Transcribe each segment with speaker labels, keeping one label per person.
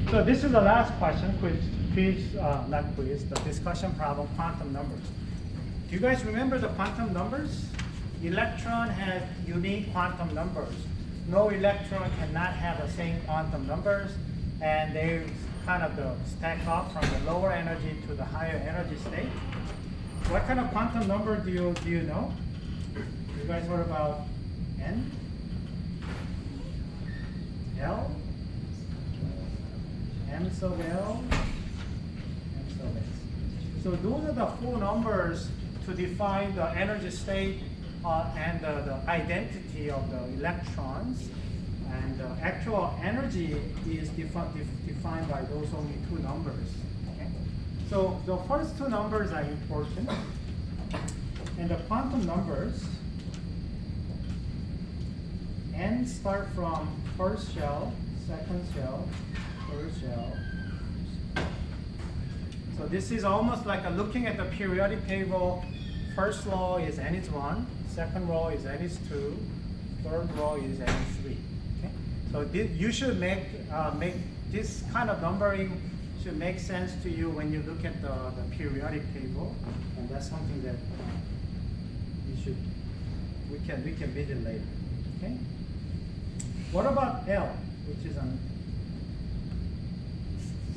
Speaker 1: So this is the last question, not quiz, the discussion problem, quantum numbers. Do you guys remember the quantum numbers? Electron has unique quantum numbers. No electron cannot have the same quantum numbers, and they kind of stack up from the lower energy to the higher energy state. What kind of quantum number do you know? You guys heard about N, L, M sub L, M sub S. So those are the four numbers to define the energy state and the identity of the electrons. And the actual energy is defined by those only two numbers. Okay? So the first two numbers are important. And the quantum numbers, N start from first shell, second shell, third shell. So this is almost like looking at the periodic table. First law is N is 1, second row is N is 2, third row is N is 3. Okay? So you should make this kind of numbering should make sense to you when you look at the periodic table, and that's something that we can visit later. Okay? What about L, which is a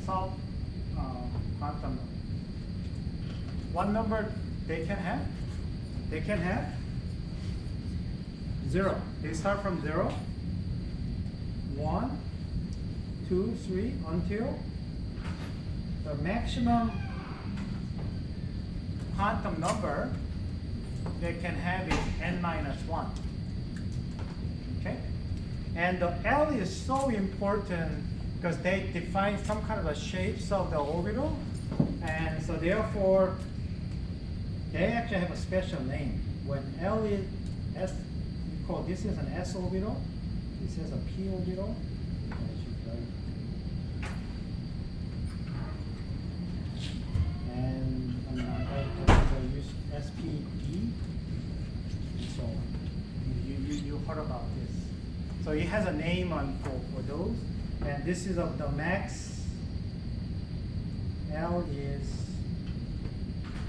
Speaker 1: sub quantum number? What number they can have? They can have 0. They start from 0, 1, 2, 3, until the maximum quantum number they can have is n minus 1. Okay? And the L is so important because they define some kind of a shapes of the orbital, and so therefore they actually have a special name. When L is S, we call this is an S orbital, this is a P orbital. And I use SPE, and so on. You heard about this. So it has a name for those. And this is of the max. L is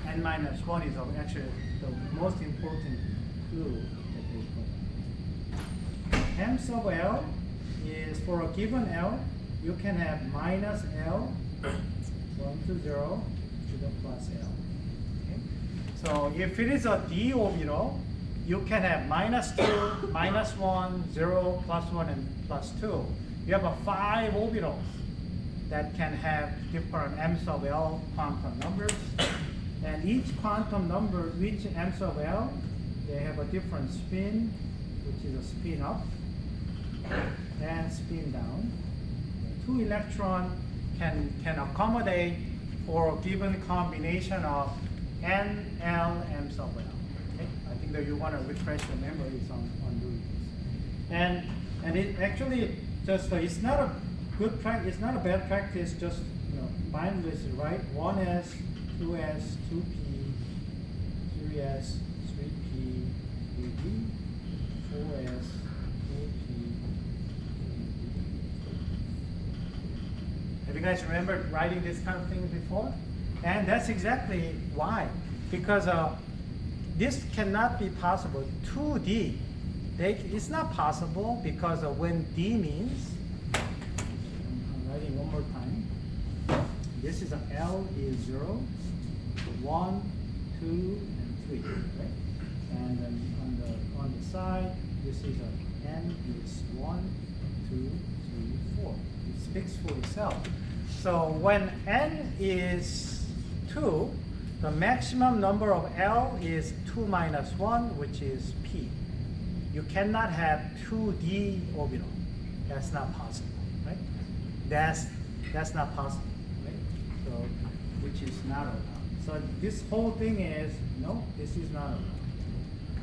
Speaker 1: n minus 1 is actually the most important clue that they put. M sub L is for a given L, you can have minus L, 1 to 0, to the plus L. Okay? So if it is a d orbital, you can have minus 2, minus 1, 0, plus 1, and plus 2. You have 5 orbitals that can have different M sub L quantum numbers. And each quantum number, each M sub L, they have a different spin, which is a spin up and spin down. 2 electrons can accommodate for a given combination of N, L, M sub L. Okay? I think that you want to refresh your memories on doing this. And it actually just it's not a good practice. It's not a bad practice. Just mindless, right? 1s, 2s, 2p, 3s, 3p, 3d, 4s, 4p. Have you guys remembered writing this kind of thing before? And that's exactly why. Because this cannot be possible. 2D, it's not possible because when D means, I'm writing one more time. This is L is 0, 1, 2, and 3, right? And then on the side, this is N is 1, 2, 3, 4. It speaks for itself. So when N is 2, the maximum number of L is 2 minus 1, which is P. You cannot have 2D orbital. That's not possible, right? That's not possible, right? So, which is not allowed. So this whole thing is, no, this is not allowed.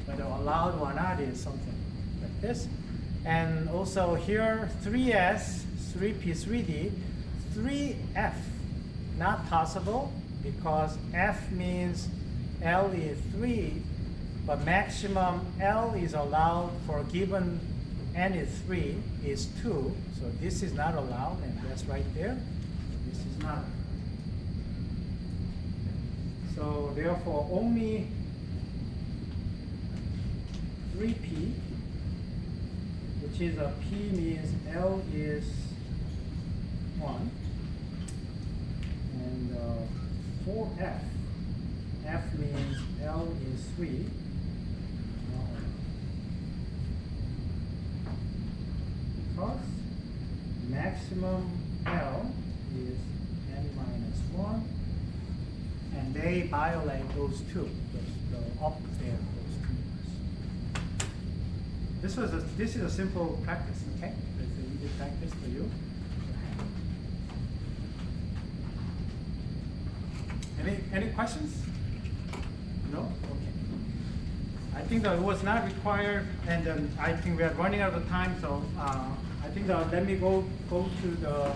Speaker 1: Whether allowed or not is something like this. And also here, 3S, 3P, 3D, 3F, not possible because F means L is 3, but maximum L is allowed for a given n is 3 is 2, so this is not allowed, and that's right there. This is not. So therefore, only 3p, which is a p means L is 1, and 4f, f means L is 3. Because maximum L is n minus 1, and they violate those two, the up there, those two numbers. This is a simple practice, okay? It's an easy practice for you. Any questions? No? Okay. I think that it was not required, and I think we are running out of time, so I think that let me go to the